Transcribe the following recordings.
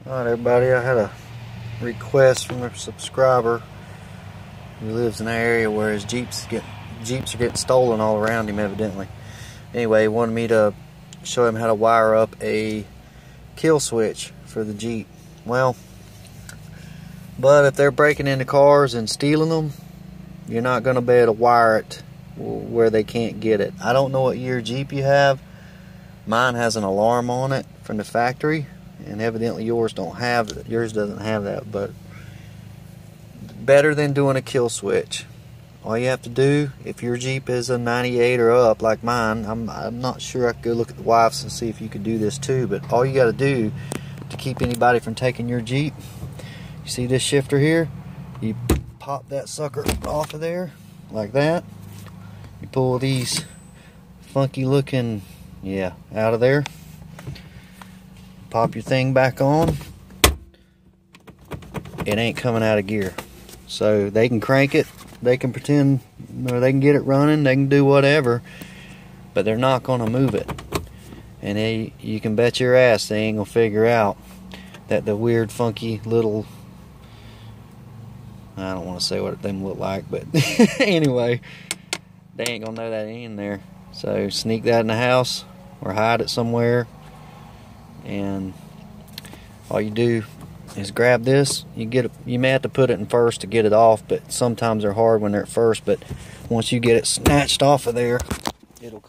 Alright everybody, I had a request from a subscriber who lives in an area where his Jeeps are getting stolen all around him evidently. Anyway, he wanted me to show him how to wire up a kill switch for the Jeep. But if they're breaking into cars and stealing them, you're not going to be able to wire it where they can't get it. I don't know what year Jeep you have. Mine has an alarm on it from the factory, and evidently yours don't have it. Yours doesn't have that, but better than doing a kill switch. All you have to do, if your Jeep is a 98 or up like mine, I'm not sure. I could go look at the wife's and see if you could do this too, but all you got to do to keep anybody from taking your Jeep, you see this shifter here, you pop that sucker off of there like that. You pull these funky looking out of there, pop your thing back on. It ain't coming out of gear, so they can crank it, they can pretend, or they can get it running, they can do whatever, but they're not going to move it. And you can bet your ass they ain't gonna figure out that the weird funky little, I don't want to say what them look like, but anyway, they ain't gonna know that in there. So sneak that in the house or hide it somewhere, and all you do is grab this. You may have to put it in first to get it off, but sometimes they're hard when they're at first. But once you get it snatched off of there, it'll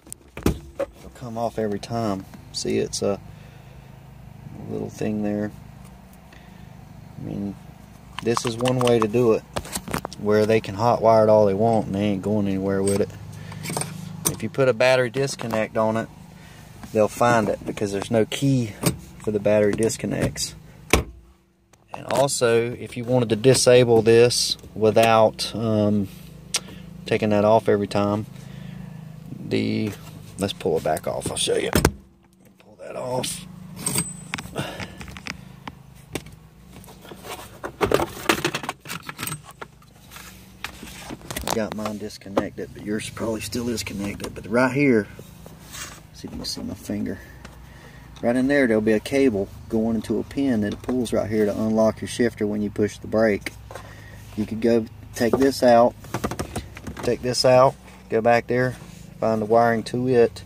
come off every time. See, it's a little thing there. I mean, this is one way to do it, where they can hot wire it all they want and they ain't going anywhere with it. If you put a battery disconnect on it, they'll find it because there's no key for the battery disconnects. And also, if you wanted to disable this without taking that off every time, let's pull it back off. I'll show you. Pull that off. I got mine disconnected, but yours probably still is connected. But right here, see if you can see my finger. Right in there, there'll be a cable going into a pin that it pulls right here to unlock your shifter when you push the brake. You could go take this out, go back there, find the wiring to it,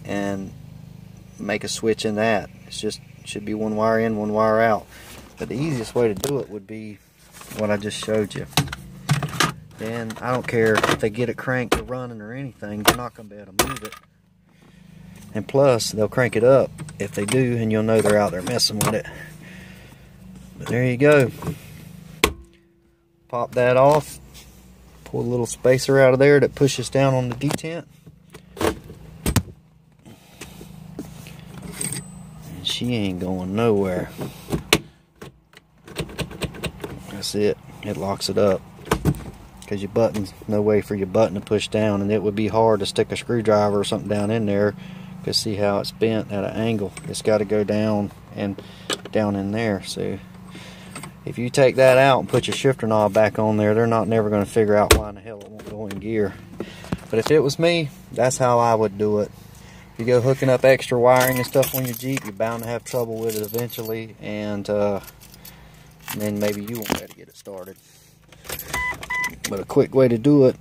and make a switch in that. It's just should be one wire in, one wire out. But the easiest way to do it would be what I just showed you. Then I don't care if they get it cranked or running or anything, they're not going to be able to move it. And plus, they'll crank it up if they do, and you'll know they're out there messing with it. But there you go. Pop that off. Pull a little spacer out of there that pushes down on the detent. And she ain't going nowhere. That's it. It locks it up. Because your button's no way for your button to push down, and it would be hard to stick a screwdriver or something down in there. Because see how it's bent at an angle. It's got to go down and down in there. So if you take that out and put your shifter knob back on there, they're never going to figure out why in the hell it won't go in gear. But if it was me, that's how I would do it. If you go hooking up extra wiring and stuff on your Jeep, you're bound to have trouble with it eventually, and then maybe you won't be able to get it started. But a quick way to do it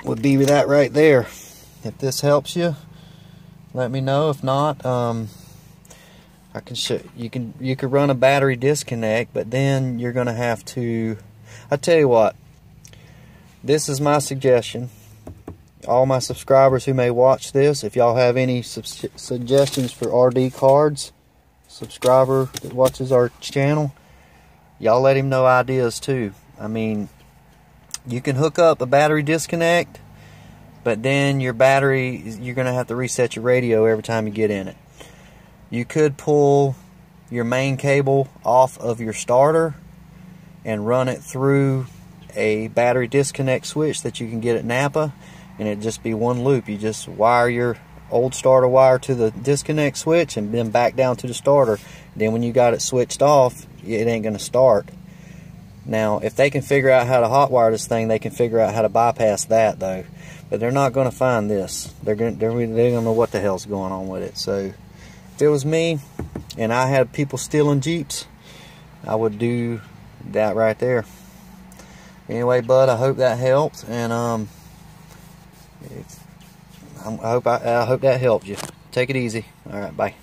would be that right there. If this helps you, let me know. If not, I can show you could run a battery disconnect, but then you're gonna have to. I tell you what, this is my suggestion. All my subscribers who may watch this, if y'all have any suggestions for RD cards, subscriber that watches our channel, y'all let him know ideas too. I mean, you can hook up a battery disconnect, but then your battery, you're going to have to reset your radio every time you get in it. You could pull your main cable off of your starter and run it through a battery disconnect switch that you can get at Napa, and it'd just be one loop. You just wire your old starter wire to the disconnect switch and then back down to the starter. Then when you got it switched off, it ain't going to start. Now, if they can figure out how to hotwire this thing, they can figure out how to bypass that, though. But they're not going to find this. They don't know what the hell's going on with it. So, if it was me, and I had people stealing Jeeps, I would do that right there. Anyway, bud, I hope that helped, and I hope that helped you. Take it easy. All right, bye.